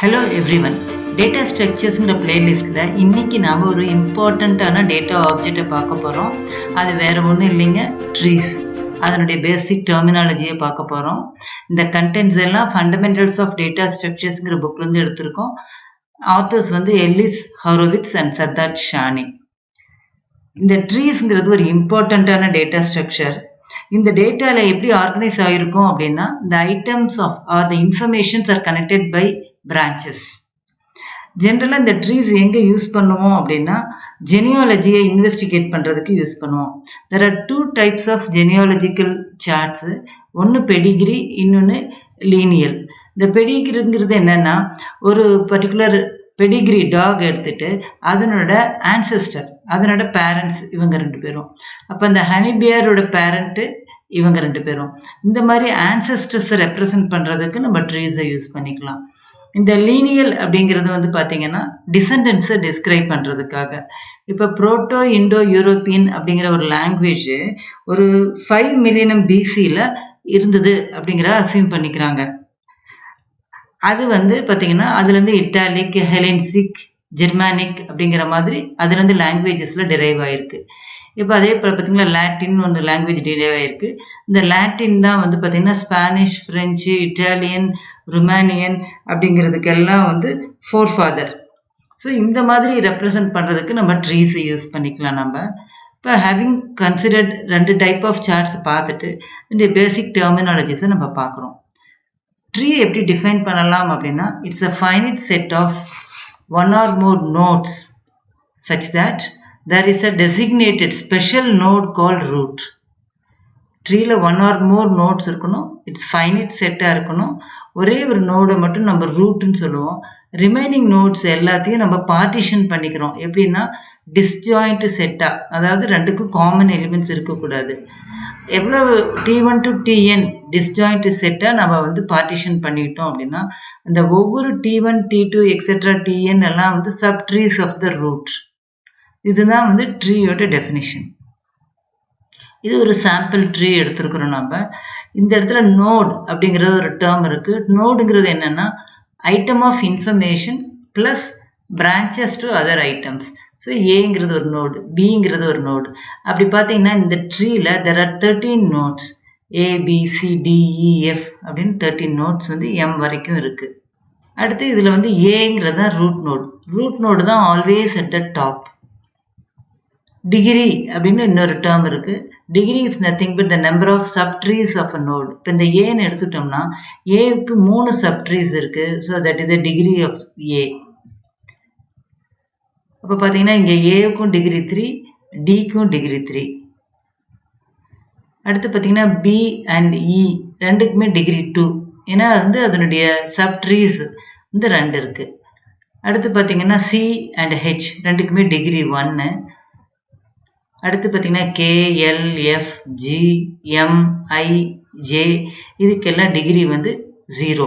Hello everyone. Data structures in the playlist la இன்னைக்கு நாம ஒரு இம்பார்ட்டன்ட்டான டேட்டா ஆப்ஜெக்ட்டை பார்க்க போறோம். அது வேற ஒண்ணும் இல்லைங்க, ட்ரீஸ். அதனுடைய பேசிக் டெர்மினாலஜியை பார்க்க போறோம். இந்த கண்டென்ட்ஸ் எல்லாம் ஃபண்டமெண்டல்ஸ் ஆஃப் டேட்டா ஸ்ட்ரக்சர்ஸ்ங்கிற புக்ல இருந்து எடுத்திருக்கோம். ஆத்தர்ஸ் வந்து Ellis, Horowitz and Sartaj, Shani. இந்த ட்ரீஸ்ங்கிறது ஒரு இம்பார்ட்டன்ட்டான டேட்டா ஸ்ட்ரக்சர். இந்த டேட்டால எப்படி ஆர்கனைஸ் ஆயிருக்கும் அப்படின்னா, the items of or the informations are connected by branches. ஜென்ரலா இந்த ட்ரீஸ் எங்க யூஸ் பண்ணுவோம் அப்படின்னா, ஜெனியாலஜியை இன்வெஸ்டிகேட் பண்றதுக்கு யூஸ் பண்ணுவோம். there are two types of genealogical charts. ஒன்னு பெடிகிரி, இன்னொன்னு லீனியல். இந்த பெடிகிரிங்கிறது என்னன்னா, ஒரு பர்டிகுலர் பெடிகிரி டாக் எடுத்துட்டு அதனோட ஆன்செஸ்டர், அதனோட பேரண்ட்ஸ் இவங்க ரெண்டு பேரும். அப்ப அந்த ஹனிபியரோட பேரண்ட் இவங்க ரெண்டு பேரும். இந்த மாதிரி ஆன்செஸ்டர்ஸ் ரெப்ரசன்ட் பண்றதுக்கு நம்ம ட்ரீஸை யூஸ் பண்ணிக்கலாம். இந்த லீனியல் அப்படிங்கிறது வந்து பாத்தீங்கன்னா டிசெண்டன்ஸை டிஸ்கிரைப் பண்றதுக்காக. இப்ப புரோட்டோ இண்டோ யூரோப்பியன் அப்படிங்கிற ஒரு லாங்குவேஜ் ஒரு 5 மில்லியன் பிசில இருந்தது அப்படிங்கிற அசியூம் பண்ணிக்கிறாங்க. அது வந்து பாத்தீங்கன்னா அதுல இருந்து இட்டாலிக், ஹெலென்சிக், ஜெர்மானிக் அப்படிங்கிற மாதிரி அதுல இருந்து லாங்குவேஜஸ்ல டிரைவ் ஆயிருக்கு. இப்போ அதே பார்த்தீங்கன்னா லாட்டின் ஒன்று லாங்குவேஜ் டிரைவ் ஆயிருக்கு. இந்த லாட்டின் தான் வந்து பார்த்தீங்கன்னா ஸ்பானிஷ், பிரெஞ்சு, இட்டாலியன், ருமானியன் அப்படிங்கிறதுக்கெல்லாம் வந்து ஃபோர் ஃபாதர். ஸோ இந்த மாதிரி ரெப்ரசன்ட் பண்ணுறதுக்கு நம்ம ட்ரீஸ் யூஸ் பண்ணிக்கலாம். நம்ம இப்போ ஹேவிங் கன்சிடர்ட் ரெண்டு டைப் ஆஃப் சார்ட்ஸ் பார்த்துட்டு இந்த பேசிக் டெர்மினாலஜிஸை நம்ம பார்க்குறோம். ட்ரீ எப்படி டிஃபைன் பண்ணலாம் அப்படின்னா, it's a finite set of one or more nodes such that there is a designated special node called root. ட்ரீல ஒன் ஆர் மோர் நோட்ஸ் இருக்கணும், இட்ஸ் ஃபைனைட் செட்டாக இருக்கணும். ஒரே ஒரு நோடை மட்டும் நம்ம ரூட்னு சொல்லுவோம். ரிமைனிங் நோட்ஸ் எல்லாத்தையும் நம்ம பார்ட்டிஷன் பண்ணிக்கிறோம். எப்படின்னா டிஸ்ஜாயிண்ட் செட்டா, அதாவது ரெண்டுக்கும் காமன் எலிமெண்ட்ஸ் இருக்கக்கூடாது. எவ்வளவு T1 to Tn டிஸ்ஜாயிண்ட் செட்டா நம்ம வந்து பார்ட்டிஷன் பண்ணிட்டோம் அப்படின்னா, அந்த ஒவ்வொரு T1, T2 எக்ஸெட்ரா Tn எல்லாம் வந்து sub trees of the root. இதுதான் வந்து ட்ரீயோட டெஃபினிஷன். இது ஒரு சாம்பிள் ட்ரீ எடுத்திருக்கிறோம் நம்ம. இந்த இடத்துல நோட் அப்படிங்கிறது ஒரு டேர்ம் இருக்கு. நோடுங்கிறது என்னன்னா item of information plus branches to other items. So ஏங்கிறது ஒரு நோடு, பிங்கிறது ஒரு நோடு. அப்படி பார்த்தீங்கன்னா இந்த ட்ரீல தெர் ஆர் 13 நோட்ஸ், ABCDEF அப்படின்னு 13 நோட்ஸ் வந்து M வரைக்கும் இருக்கு. அடுத்து இதுல வந்து ஏங்கிறது தான் ரூட் நோடு. ரூட் நோடு தான் always at the top. Degree அப்படின்னு இன்னொரு டேர்ம் இருக்கு. Degree is nothing but the number of subtrees of a node. இப்போ இந்த ஏன்னு எடுத்துட்டோம்னா ஏவுக்கு 3 சப்ட்ரீஸ் இருக்கு. So that is the degree of A. அப்போ பார்த்தீங்கன்னா இங்கே ஏவுக்கும் டிகிரி 3, டிக்கும் டிகிரி 3. அடுத்து பார்த்தீங்கன்னா பி அண்ட் இ ரெண்டுக்குமே டிகிரி 2. ஏன்னா வந்து அதனுடைய சப்ட்ரீஸ் வந்து 2 இருக்கு. அடுத்து பார்த்தீங்கன்னா சி அண்ட் ஹெச் ரெண்டுக்குமே டிகிரி 1. அடுத்து பார்த்தீங்கன்னா K, L, F, G, M, I, J இதுக்கெல்லாம் டிகிரி வந்து 0.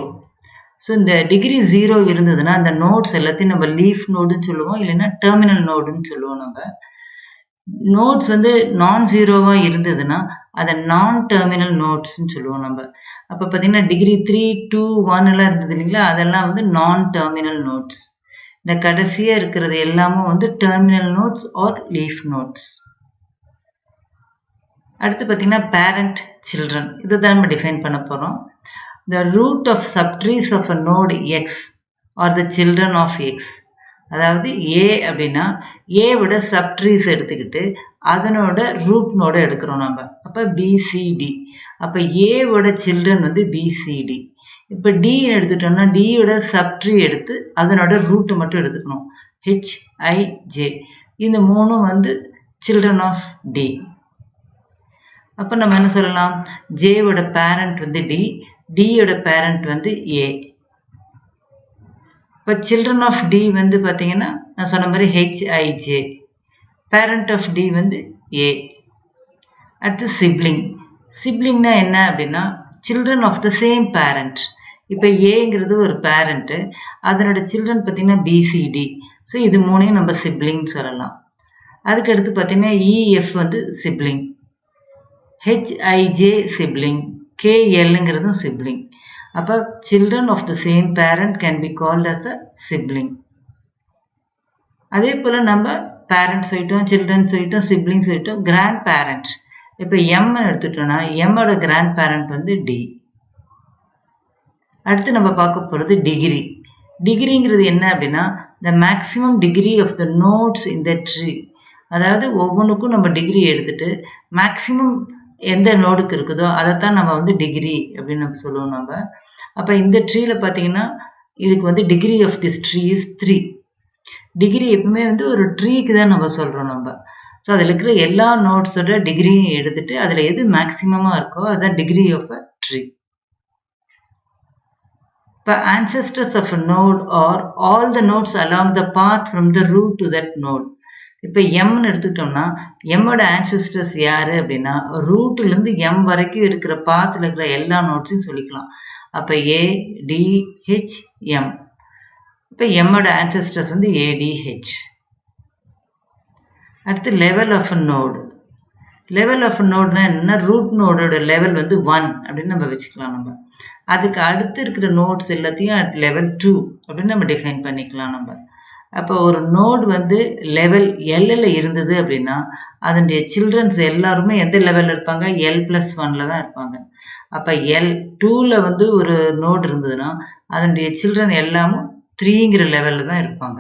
ஸோ இந்த டிகிரி 0 இருந்ததுன்னா அந்த நோட்ஸ் எல்லாத்தையும் நம்ம லீஃப் நோடுன்னு சொல்லுவோம், இல்லைன்னா டெர்மினல் நோடுன்னு சொல்லுவோம். நம்ம நோட்ஸ் வந்து நான் ஜீரோவா இருந்ததுன்னா அதை நான் டெர்மினல் நோட்ஸ்ன்னு சொல்லுவோம் நம்ம. அப்போ பார்த்தீங்கன்னா டிகிரி 3, 2, 1 எல்லாம் இருந்தது இல்லைங்களா, அதெல்லாம் வந்து நான் டெர்மினல் நோட்ஸ். இந்த கடைசியா இருக்கிறது எல்லாமும் வந்து terminal nodes or leaf nodes. அடுத்து பார்த்தீங்கன்னா பேரண்ட், சில்ட்ரன், இதை தான் நம்ம டிஃபைன் பண்ண போகிறோம். The root of subtrees of a node X or the children of X. அதாவது A அப்படின்னா ஏவோட சப்ட்ரீஸ் எடுத்துக்கிட்டு அதனோட ரூட் நோட எடுக்கிறோம் நம்ம. அப்போ BCD. அப்போ ஏவோட சில்ட்ரன் வந்து BCD. இப்போ D எடுத்துட்டோம்னா டியோட சப்ட்ரீ எடுத்து அதனோட ரூட்டை மட்டும் எடுத்துக்கணும், HIJ. இந்த மூணும் வந்து சில்ட்ரன் ஆஃப் D. அப்போ நம்ம என்ன சொல்லலாம், ஜேவோட பேரண்ட் வந்து டி, டியோட பேரண்ட் வந்து ஏ. இப்போ சில்ட்ரன் ஆஃப் டி வந்து பார்த்தீங்கன்னா நான் சொன்ன மாதிரி HIJ. பேரண்ட் ஆஃப் டி வந்து ஏ. அடுத்து சிப்ளிங். சிப்ளிங்னா என்ன அப்படின்னா children of the same parent. இப்போ ஏங்கிறது ஒரு பேரண்ட்டு, அதனோட சில்ட்ரன் பார்த்தீங்கன்னா BCD. ஸோ இது மூணையும் நம்ம சிப்ளிங் சொல்லலாம். அதுக்கு அடுத்து பார்த்தீங்கன்னா EF வந்து சிப்ளிங், HIJ சிப்ளிங், KLங்கிறதும் சிப்ளிங். அப்போ children of the same parent can be called as a sibling. அதே போல் நம்ம பேரண்ட்ஸ் சொல்லிட்டோம், சில்ட்ரன் சொல்லிட்டோம், சிப்ளிங்ஸ் சொல்லிட்டோம், கிராண்ட் பேரண்ட். இப்போ எம் எடுத்துட்டோம்னா எம்மோட கிராண்ட் பேரண்ட் வந்து டி. அடுத்து நம்ம பார்க்க போகிறது டிகிரி. டிகிரிங்கிறது என்ன அப்படின்னா the maximum degree of the nodes in the tree. அதாவது ஒவ்வொன்றுக்கும் நம்ம டிகிரி எடுத்துட்டு மேக்சிமம் எந்த நோடுக்கு இருக்குதோ அதைத்தான் நம்ம வந்து டிகிரி அப்படின்னு நம்ம சொல்லுவோம் நம்ம. அப்போ இந்த ட்ரீல பார்த்தீங்கன்னா இதுக்கு வந்து degree of this tree is 3. Degree எப்பவுமே வந்து ஒரு ட்ரீக்கு தான் நம்ம சொல்கிறோம் நம்ம. ஸோ அதில் இருக்கிற எல்லா நோட்ஸோட டிகிரியும் எடுத்துட்டு அதில் எது மேக்சிமமாக இருக்கோ அதுதான் டிகிரி ஆஃப் அ ட்ரீ. இப்போ ancestors of a node are all the nodes along the path from the root to that node. இப்போ எம்னு எடுத்துக்கிட்டோம்னா எம்மோட ஆன்செஸ்டர்ஸ் யாரு அப்படின்னா ரூட்லேருந்து எம் வரைக்கும் இருக்கிற பாத்தில் இருக்கிற எல்லா நோட்ஸையும் சொல்லிக்கலாம். அப்போ ADHM. இப்போ எம்மோட ஆன்செஸ்டர்ஸ் வந்து ADH. அடுத்து level of a node. Level of நோட்னா என்னன்னா ரூட் நோடோட லெவல் வந்து 1 அப்படின்னு நம்ம வச்சுக்கலாம் நம்ம. அதுக்கு அடுத்து இருக்கிற நோட்ஸ் எல்லாத்தையும் அட் லெவல் 2 அப்படின்னு நம்ம டிஃபைன் பண்ணிக்கலாம் நம்ம. அப்போ ஒரு நோடு வந்து லெவல் எல்லில் இருந்தது அப்படின்னா அதனுடைய சில்ட்ரன்ஸ் எல்லாருமே எந்த லெவலில் இருப்பாங்க? L+1 தான் இருப்பாங்க. அப்போ L2ல வந்து ஒரு நோடு இருந்ததுன்னா அதனுடைய சில்ட்ரன் எல்லாமும் 3ங்கிற லெவலில் தான் இருப்பாங்க.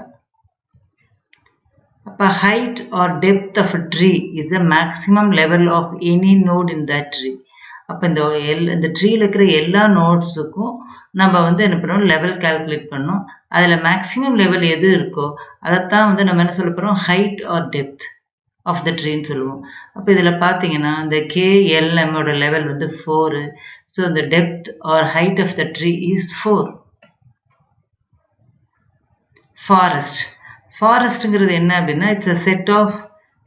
அப்போ height or depth of a tree is the maximum level of any node in that tree. அப்போ இந்த ட்ரீல இருக்கிற எல்லா நோட்ஸுக்கும் நம்ம வந்து என்ன பண்ணுறோம்? லெவல் கால்குலேட் பண்ணோம். அதில் மேக்ஸிமம் லெவல் எது இருக்கோ அதைத்தான் வந்து நம்ம என்ன சொல்ல போகிறோம்? Height or depth of the ட்ரீன்னு சொல்லுவோம். அப்போ இதில் பார்த்தீங்கன்னா இந்த KLMோட லெவல் வந்து 4. ஸோ இந்த depth or height of the tree is 4. Forest. ஃபாரஸ்ட்டுங்கிறது என்ன அப்படின்னா it's a set of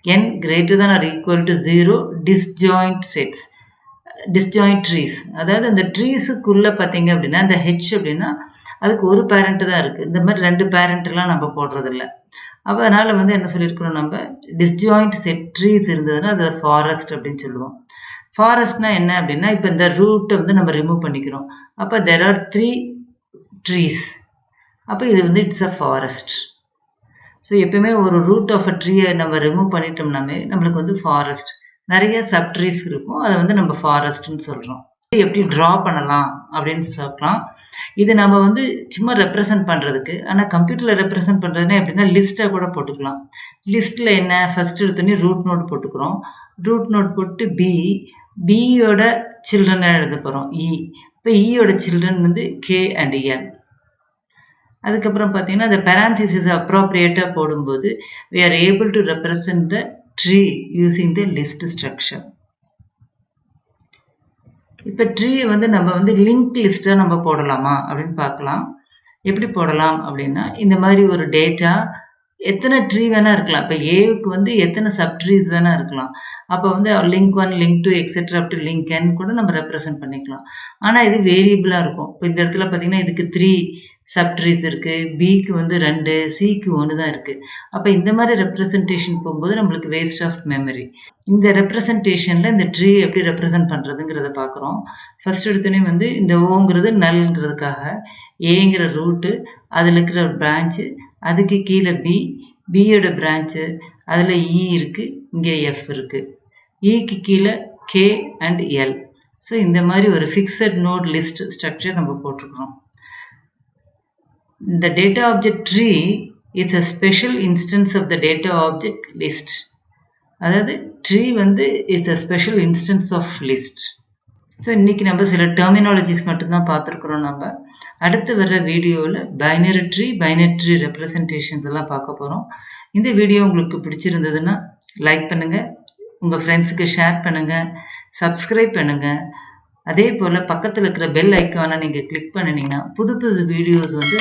n greater than or equal to 0 disjoint trees. அதாவது அந்த ட்ரீஸுக்குள்ளே பார்த்தீங்க அப்படின்னா இந்த ஹெச் அப்படின்னா அதுக்கு ஒரு பேரண்ட் தான் இருக்குது. இந்த மாதிரி 2 பேரண்ட்லாம் நம்ம போடுறதில்ல. அப்போ அதனால் வந்து என்ன சொல்லியிருக்கிறோம் நம்ம? டிஸ்ஜாயிண்ட் செட் ட்ரீஸ் இருந்ததுன்னா அதை ஃபாரஸ்ட் அப்படின்னு சொல்லுவோம். ஃபாரஸ்ட்னா என்ன அப்படின்னா இப்போ இந்த ரூட்டை வந்து நம்ம ரிமூவ் பண்ணிக்கிறோம். அப்போ there are 3 trees. அப்போ இது வந்து இட்ஸ் அ ஃபாரஸ்ட். ஸோ எப்பயுமே ஒரு ரூட் ஆஃப் அ ட்ரீயை நம்ம ரிமூவ் பண்ணிட்டோம்னாமே நம்மளுக்கு வந்து ஃபாரஸ்ட். நிறைய சப்ட்ரீஸ் இருக்கும், அதை வந்து நம்ம ஃபாரஸ்ட்னு சொல்கிறோம். எப்படி ட்ரா பண்ணலாம் அப்படின்னு சொல்லலாம். இது நம்ம வந்து சும்மா ரெப்ரசன்ட் பண்ணுறதுக்கு, ஆனால் கம்ப்யூட்டரில் ரெப்ரசன்ட் பண்ணுறதுன்னா எப்படின்னா லிஸ்ட்டாக கூட போட்டுக்கலாம். லிஸ்ட்டில் என்ன ஃபர்ஸ்ட் எடுத்தோடனே ரூட் நோட் போட்டுக்கிறோம். ரூட் நோட் போட்டு பியோட சில்ட்ரனை எழுத போகிறோம் இ. இப்போ இயோட சில்ட்ரன் வந்து K and L. அதுக்கப்புறம் பார்த்தீங்கன்னா இந்த parenthesis அப்ராப்ரியேட்டாக போடும்போது we are able to represent the tree using the list structure. இப்போ ட்ரீ வந்து நம்ம வந்து லிங்க் லிஸ்ட்டாக நம்ம போடலாமா அப்படின்னு பார்க்கலாம். எப்படி போடலாம் அப்படின்னா இந்த மாதிரி ஒரு டேட்டா எத்தனை ட்ரீ வேணால் இருக்கலாம். இப்போ ஏவுக்கு வந்து எத்தனை சப்ட்ரீஸ் வேணால் இருக்கலாம். அப்போ வந்து link 1 link 2 etcetera up to link n கூட நம்ம ரெப்ரசன்ட் பண்ணிக்கலாம். ஆனால் இது வேரியபிளாக இருக்கும். இப்போ இந்த இடத்துல பார்த்தீங்கன்னா இதுக்கு 3 சப்ட்ரீஸ் இருக்குது, பிக்கு வந்து 2, சிக்கு 1 தான் இருக்குது. அப்போ இந்த மாதிரி ரெப்ரசன்டேஷன் போகும்போது நம்மளுக்கு வேஸ்ட் ஆஃப் மெமரி. இந்த ரெப்ரசன்டேஷனில் இந்த ட்ரீ எப்படி ரெப்ரசன்ட் பண்ணுறதுங்கிறத பார்க்குறோம். ஃபர்ஸ்ட் எடுத்தோடனே வந்து இந்த ஓங்கிறது நல்ங்கிறதுக்காக ஏங்கிற ரூட்டு, அதில் இருக்கிற ஒரு பிரான்ச்சு, அதுக்கு கீழே பியோட பிரான்ச்சு, அதில் இ இருக்குது, இங்கே எஃப் இருக்குது, இக்கு கீழே K and L. ஸோ இந்த மாதிரி ஒரு ஃபிக்ஸட் நோட் லிஸ்ட் ஸ்ட்ரக்சர் நம்ம போட்டிருக்கிறோம். The data object tree is a special instance of the data object list. அதாவது tree வந்து is a special instance of list. So இன்னைக்கு நம்ம சில டெர்மினாலஜிஸ் மட்டும்தான் பார்த்துருக்குறோம். நம்ம அடுத்து வர்ற வீடியோவில் பைனரி ட்ரீ ரெப்ரசன்டேஷன்ஸ் எல்லாம் பார்க்க போகிறோம். இந்த வீடியோ உங்களுக்கு பிடிச்சிருந்ததுன்னா லைக் பண்ணுங்கள், உங்கள் ஃப்ரெண்ட்ஸுக்கு ஷேர் பண்ணுங்கள், சப்ஸ்கிரைப் பண்ணுங்கள். அதே போல் பக்கத்தில் இருக்கிற பெல் ஐக்கானை நீங்கள் கிளிக் பண்ணினீங்கன்னா புது வீடியோஸ் வந்து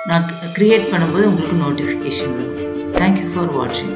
நான் க்ரியேட் பண்ணும்போது உங்களுக்கு நோட்டிஃபிகேஷன் வரும். தேங்க்யூ ஃபார் வாட்சிங்.